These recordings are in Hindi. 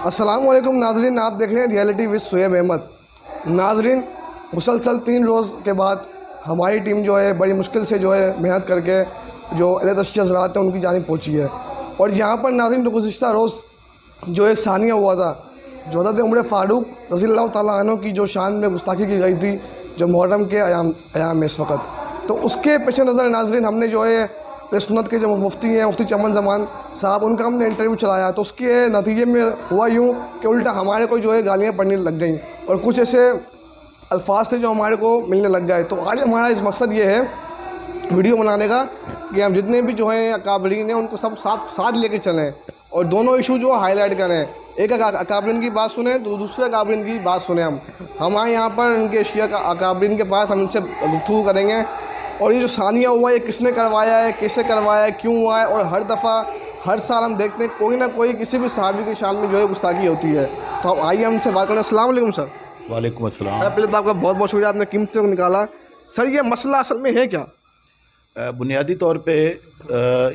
अस्सलाम वालेकुम नाजरीन, आप देख रहे हैं रियलिटी विद शुएब अहमद। नाजरीन, मुसलसल 3 रोज़ के बाद हमारी टीम जो है बड़ी मुश्किल से जो है मेहनत करके जो तशखीस हज़रात हैं उनकी जानिब पहुंची है। और यहाँ पर नाजरीन तो गुज़िश्ता रोज़ जो एक सानिया हुआ था, जो हज़रत उमर फ़ारूक रज़ियल्लाहु ताला अन्हु की जो शान में गुस्ताखी की गई थी जो मुहर्रम के अयाम में इस वक्त, तो उसके पेश नज़र नाजरीन हमने जो है सुन्नत के जो मुफ्ती हैं, मुफ्ती चमन ज़मान साहब, उनका हमने इंटरव्यू चलाया। तो उसके नतीजे में हुआ यूँ कि उल्टा हमारे को जो है गालियाँ पड़ने लग गई और कुछ ऐसे अल्फाज थे जो हमारे को मिलने लग गए। तो आज हमारा इस मकसद ये है वीडियो बनाने का कि हम जितने भी जो हैं अकाबरीन हैं उनको सब साथ लेके चलें और दोनों इशू जो हाईलाइट करें। एक अकाबरीन की बात सुने तो दूसरे अकाबरीन की बात सुने। हम आए यहाँ पर इनके शिया का अकाबरीन के पास, हम इनसे गुफ्तगू करेंगे और ये जो सानिया हुआ ये किसने करवाया है, कैसे करवाया है, क्यों हुआ है। और हर दफ़ा हर साल हम देखते हैं कोई ना कोई किसी भी सहाबी की शान में जो है गुस्ताखी होती है। तो हम आइए हमसे बात करें। अस्सलाम वालेकुम सर। वालेकुम अस्सलाम। पहले तो आपका बहुत बहुत शुक्रिया, आपने कीमत को निकाला। सर ये मसला असल में है क्या? बुनियादी तौर पे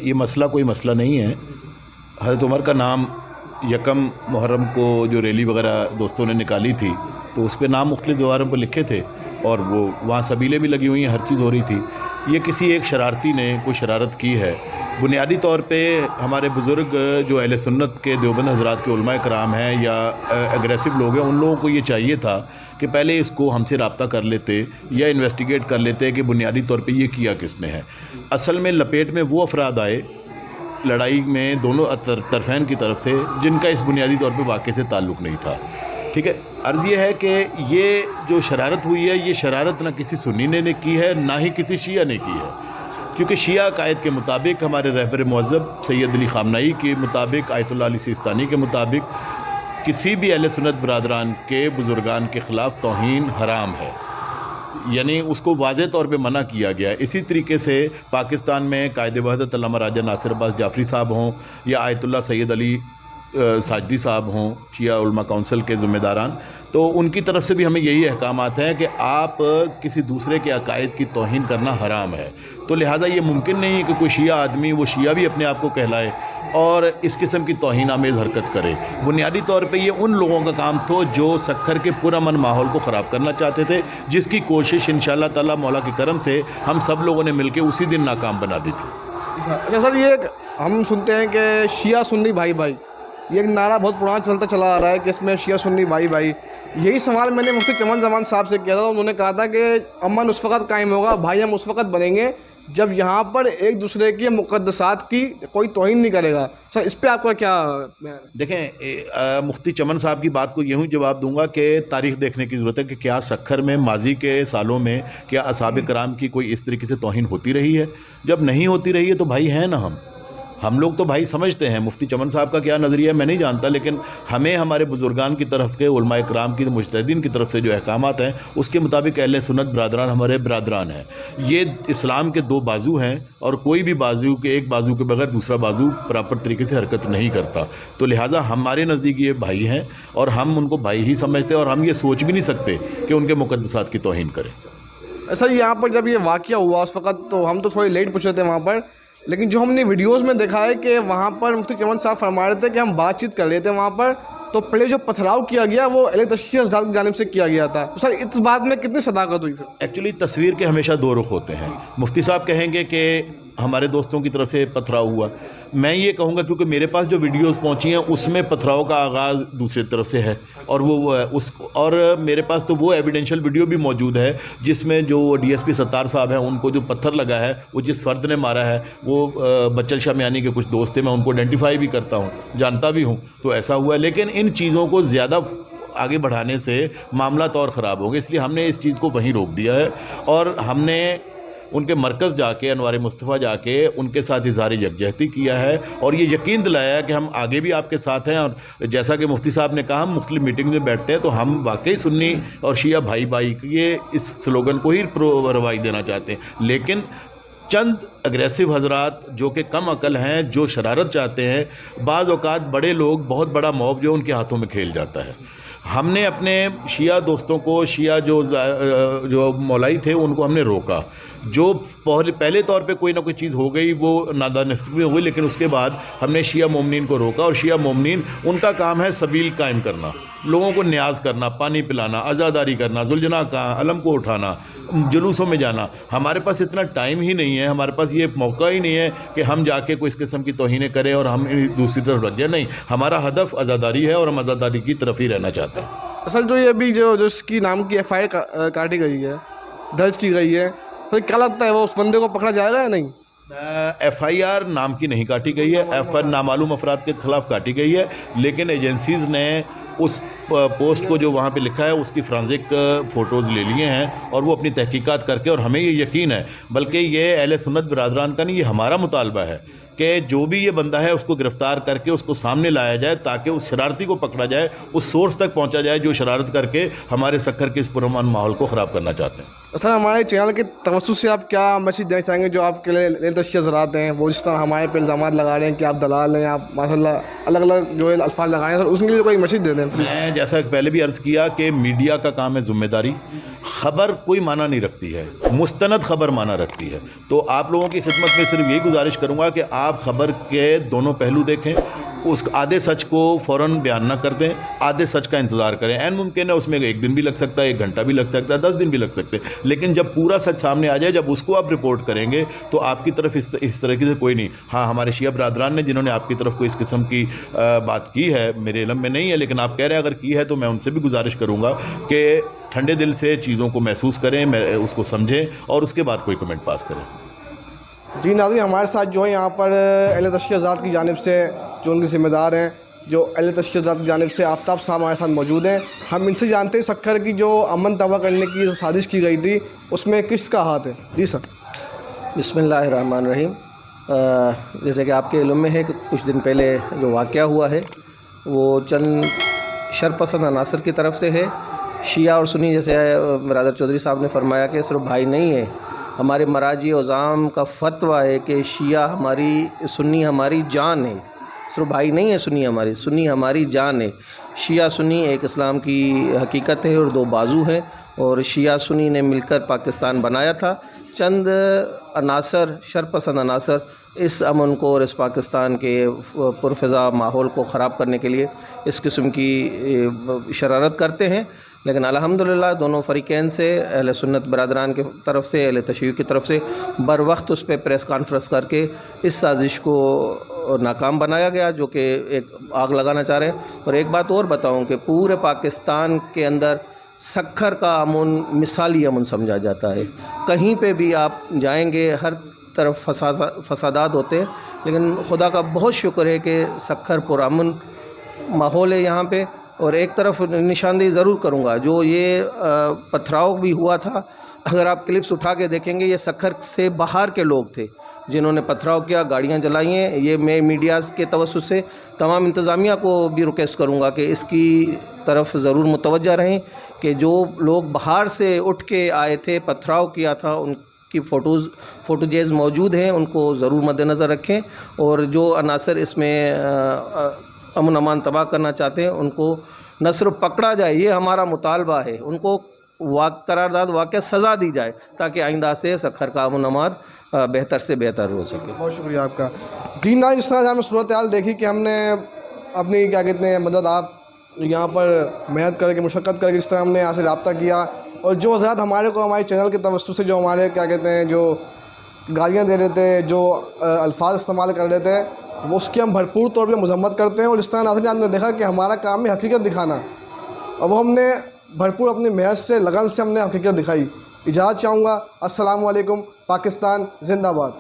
ये मसला कोई मसला नहीं है। हज़रत उमर का नाम यकम मुहर्रम को जो रैली वगैरह दोस्तों ने निकाली थी तो उस पर नाम मुख्तलिफ़ दीवारों पर लिखे थे और वो वहाँ सबीलें भी लगी हुई हैं, हर चीज़ हो रही थी। ये किसी एक शरारती ने कोई शरारत की है। बुनियादी तौर पे हमारे बुज़ुर्ग जो अहले सुन्नत के देवबंद हज़रात के उलमा कराम हैं या एग्रेसिव लोग हैं, उन लोगों को ये चाहिए था कि पहले इसको हमसे रब्ता कर लेते या इन्वेस्टिगेट कर लेते कि बुनियादी तौर पे ये किया किसने है। असल में लपेट में वो अफराद आए लड़ाई में दोनों तरफ़ैन की तरफ से जिनका इस बुनियादी तौर पे वाक़े से ताल्लुक़ नहीं था। ठीक है, अर्ज़ ये है कि ये जो शरारत हुई है ये शरारत ना किसी सुन्नी ने की है ना ही किसी शिया ने की है, क्योंकि शिया कायद के मुताबिक, हमारे रहबर मुअज़्ज़ब सैयद अली ख़ामनई के मुताबिक, आयतुल्लाह अली सिस्तानी के मुताबिक किसी भी अहले सुन्नत बरादरान के बुज़ुर्गान के ख़िलाफ़ तौहीन हराम है, यानी उसको वाज़े तौर पे मना किया गया है। इसी तरीके से पाकिस्तान में कायदे वहदत अल्लामा राजा नासिर अब्बास जाफ़री साहब हों या आयतुल्लाह सैयद अली साजदी साहब हों, शिया उलमा काउंसिल के ज़िम्मेदारान, तो उनकी तरफ से भी हमें यही अहकामात हैं कि आप किसी दूसरे के अकायद की तौहीन करना हराम है। तो लिहाजा ये मुमकिन नहीं है कि कोई शिया आदमी, वो शिया भी अपने आप को कहलाए और इस किस्म की तौहीन आमेज़ हरकत करे। बुनियादी तौर पे ये उन लोगों का काम था जो सखर के पुरअमन माहौल को ख़राब करना चाहते थे, जिसकी कोशिश इंशाअल्लाह ताला मौला के करम से हम सब लोगों ने मिलकर उसी दिन नाकाम बना दी थी। अच्छा सर, ये हम सुनते हैं कि शिया सुन्नी भाई भाई, ये एक नारा बहुत पुराना चलता चला आ रहा है कि इसमें शिया सुन्नी भाई भाई। यही सवाल मैंने मुफ्ती चमन ज़मान साहब से किया था। उन्होंने कहा था कि अमन उस वक़्त कायम होगा, भाई हम उस वक़्त बनेंगे जब यहाँ पर एक दूसरे की मुक़द्दसात की कोई तौहीन नहीं करेगा। सर इस पर आपका क्या? देखें, मुफ्ती चमन साहब की बात को यूँ जवाब दूंगा कि तारीख़ देखने की ज़रूरत है कि क्या सखर में माजी के सालों में क्या असहाब कराम की कोई इस तरीके से तौहीन होती रही है। जब नहीं होती रही है तो भाई हैं ना हम लोग तो भाई समझते हैं। मुफ्ती चमन साहब का क्या नज़रिया है मैं नहीं जानता, लेकिन हमें हमारे बुज़ुर्गान की तरफ के उलमा इकराम की, मुजतहिदीन की तरफ से जो अहकामात हैं उसके मुताबिक अहले सुन्नत बरादरान हमारे बरादरान हैं। ये इस्लाम के 2 बाजू हैं और कोई भी बाजू के, एक बाजू के बगैर दूसरा बाजू प्रॉपर तरीके से हरकत नहीं करता। तो लिहाजा हमारे नज़दीक ये भाई हैं और हम उनको भाई ही समझते हैं और हम ये सोच भी नहीं सकते कि उनके मुक़द्दसात की तौहीन करें। सर यहाँ पर जब ये वाक़या हुआ उस वक़्त तो हम तो थोड़ी लेट पहुँचे थे वहाँ पर, लेकिन जो हमने वीडियोस में देखा है कि वहाँ पर मुफ्ती चमन साहब फरमा रहे थे कि हम बातचीत कर रहे थे वहाँ पर, तो पहले जो पथराव किया गया वो अहले तशखीस हज़रात की जानिब से किया गया था। तो सर इस बात में कितनी सदाकत हुई फिर? एक्चुअली तस्वीर के हमेशा 2 रुख होते हैं। मुफ्ती साहब कहेंगे कि हमारे दोस्तों की तरफ से पथराव हुआ, मैं ये कहूँगा क्योंकि मेरे पास जो वीडियोस पहुँची हैं उसमें पथराव का आगाज़ दूसरी तरफ से है और और मेरे पास तो वो एविडेंशियल वीडियो भी मौजूद है जिसमें जो DSP सत्तार साहब हैं उनको जो पत्थर लगा है वो जिस फ़र्द ने मारा है वो बच्चल शाह मियानी के कुछ दोस्त थे, मैं उनको आइडेंटिफाई भी करता हूँ, जानता भी हूँ। तो ऐसा हुआ है, लेकिन इन चीज़ों को ज़्यादा आगे बढ़ाने से मामला और ख़राब होंगे, इसलिए हमने इस चीज़ को वहीं रोक दिया है और हमने उनके मरकज़ जाके, अनवार मुस्तफ़ा जाके उनके साथ इज़हार यकजहती किया है और ये यकीन दिलाया कि हम आगे भी आपके साथ हैं। और जैसा कि मुफ्ती साहब ने कहा, हम मुख्तलिफ मीटिंग में बैठते हैं तो हम वाकई सुन्नी और शिया भाई भाई ये इस स्लोगन को ही रवाई देना चाहते हैं, लेकिन चंद अग्रेसिव हजरात जो कि कम अकल हैं, जो शरारत चाहते हैं, बाज़ औक़ात बड़े लोग, बहुत बड़ा मॉब जो उनके हाथों में खेल जाता है। हमने अपने शिया दोस्तों को, शिया जो मौलाई थे उनको हमने रोका। जो पहले तौर पे कोई ना कोई चीज़ हो गई वो नादानिस्ती में हुई, लेकिन उसके बाद हमने शिया मोमिनीन को रोका। और शिया मोमिनीन उनका काम है सबील कायम करना, लोगों को न्याज करना, पानी पिलाना, आज़ादारी करना, जुलजना का अलम को उठाना, जुलूसों में जाना। हमारे पास इतना टाइम ही नहीं है, हमारे पास ये मौका ही नहीं है कि हम जाके कोई इस किस्म की तौहीनें करें और हम दूसरी तरफ लग जाए। नहीं, हमारा हदफ आज़ादारी है और हम आज़ादारी की तरफ ही रहना चाहते हैं। असल जो ये अभी जो इसकी नाम की FIR काटी गई है, दर्ज की गई है, तो क्या लगता है वो उस बंदे को पकड़ा जाएगा या नहीं? FIR नाम की नहीं काटी गई है, FIR नामालूम अफराद के खिलाफ काटी गई है, लेकिन एजेंसीज़ ने उस पोस्ट को जो वहाँ पे लिखा है उसकी फ्रांसिक फ़ोटोज़ ले लिए हैं और वो अपनी तहकीकात करके, और हमें ये यकीन है, बल्कि ये अहले सुन्नत बिरादरान का नहीं, ये हमारा मुतालबा है कि जो भी ये बंदा है उसको गिरफ़्तार करके उसको सामने लाया जाए, ताकि उस शरारती को पकड़ा जाए, उस सोर्स तक पहुँचा जाए जो शरारत करके हमारे सक्खर के इस पुरअमन माहौल को ख़राब करना चाहते हैं। सर, हमारे चैनल के तवज्जुह से आप क्या मैसेज देना चाहेंगे जो आपके लिए तशख़ीस हज़रात हैं, वो जिस तरह हमारे पे इल्ज़ाम लगा रहे हैं कि आप दलाल हैं, आप माशाल्लाह अलग अलग जो है अल्फाज लगाए हैं, सर उसके लिए कोई मैसेज दे दें प्लीज़। मैं जैसा पहले भी अर्ज़ किया कि मीडिया का काम है ज़िम्मेदारी। ख़बर कोई माना नहीं रखती है, मुस्तनद ख़बर माना रखती है। तो आप लोगों की खिदमत में सिर्फ यही गुजारिश करूँगा कि आप ख़बर के दोनों पहलू देखें, उस आधे सच को फ़ौरन बयान ना कर दें, आधे सच का इंतज़ार करें। ऐन मुमकिन है उसमें 1 दिन भी लग सकता है, 1 घंटा भी लग सकता है, 10 दिन भी लग सकते हैं, लेकिन जब पूरा सच सामने आ जाए, जब उसको आप रिपोर्ट करेंगे तो आपकी तरफ इस तरीके से कोई नहीं। हाँ, हमारे शिया बरादरान ने जिन्होंने आपकी तरफ कोई इस किस्म की बात की है, मेरे इल्म में नहीं है, लेकिन आप कह रहे हैं अगर की है तो मैं उनसे भी गुजारिश करूँगा कि ठंडे दिल से चीज़ों को महसूस करें, उसको समझें और उसके बाद कोई कमेंट पास करें। जी नाज़रीन, हमारे साथ जो है यहाँ पर अहले तशख़्ख़ीस हज़रात की जानिब से जो उनके ज़िम्मेदार हैं, जो अहले तशख़्ख़ीस हज़रात की जानिब से आफ्ताब साहब हमारे साथ मौजूद हैं। हम इनसे जानते हैं सक्खर की जो अमन तबाह करने की साजिश की गई थी उसमें किसका हाथ है? जी सर। बिस्मिल्लाहिर्रहमानिर्रहीम। जैसे कि आपके इल्म में है कि कुछ दिन पहले जो वाक़या हुआ है वो चंद शरपसंद अनासर की तरफ से है। शिया और सुन्नी, जैसे बरादर चौधरी साहब ने फरमाया कि सिर्फ भाई नहीं है, हमारे मराजी औज़ाम का फ़तवा है कि शिया हमारी, सुन्नी हमारी जान है। सिर्फ भाई नहीं है सुन्नी हमारी जान है। शिया सुन्नी एक इस्लाम की हकीकत है और 2 बाजू हैं, और शिया सुन्नी ने मिलकर पाकिस्तान बनाया था। चंद अनासर, शरपसंद अनासर इस अमन को और इस पाकिस्तान के पुरफ़िज़ा माहौल को ख़राब करने के लिए इस किस्म की शरारत करते हैं। लेकिन अल्हम्दुलिल्लाह दोनों फ़रीक़ैन से, अहले सुन्नत बरादरान की तरफ से, अहले तशय्युअ की तरफ से बर वक्त उस पर प्रेस कॉन्फ्रेंस करके इस साजिश को नाकाम बनाया गया, जो कि एक आग लगाना चाह रहे हैं। और एक बात और बताऊं कि पूरे पाकिस्तान के अंदर सक्खर का अमन मिसाली अमन समझा जाता है। कहीं पे भी आप जाएंगे हर तरफ फसादात होते हैं, लेकिन खुदा का बहुत शुक्र है कि सक्खर पुरअमन माहौल है यहाँ पे। और एक तरफ निशानदेही ज़रूर करूँगा, जो ये पथराव भी हुआ था, अगर आप क्लिप्स उठा के देखेंगे, ये सक्खर से बाहर के लोग थे जिन्होंने पथराव किया, गाड़ियाँ जलाई हैं। ये मैं मीडिया के तवज्जुह से तमाम इंतज़ामिया को भी रिक्वेस्ट करूँगा कि इसकी तरफ ज़रूर मुतवज्जा रहें कि जो लोग बाहर से उठ के आए थे, पथराव किया था, उनकी फ़ोटोजेज़ मौजूद हैं, उनको ज़रूर मद्देनज़र रखें। और जो अनासर इसमें अमन अमान तबाह करना चाहते हैं उनको न सिर्फ पकड़ा जाए, ये हमारा मुतालबा है, उनको करारदाद वाक़ सज़ा दी जाए ताकि आइंदा से सक्खर का अमन अमान बेहतर से बेहतर हो सके। बहुत शुक्रिया आपका। जी ना, जिस तरह हमने सूरत हाल देखी कि हमने अपनी क्या कहते हैं मदद आप यहाँ पर मेहनत करके, मुशक्क़त करके जिस तरह हमने यहाँ से रब्ता किया, और जो हज़रात हमारे को हमारे चैनल के तवज्जुह से जो हमारे क्या कहते हैं जो गालियाँ दे रहे थे, जो अल्फाज इस्तेमाल कर रहे थे, वो उसकी हम भरपूर तौर पे मज़म्मत करते हैं। और इस तरह नाज़रीन आपने देखा कि हमारा काम है हकीकत दिखाना, और वो हमने भरपूर अपनी मेहनत से, लगन से हमने हकीकत दिखाई। इजाज़त चाहूँगा। अस्सलामु अलैकुम। पाकिस्तान ज़िंदाबाद।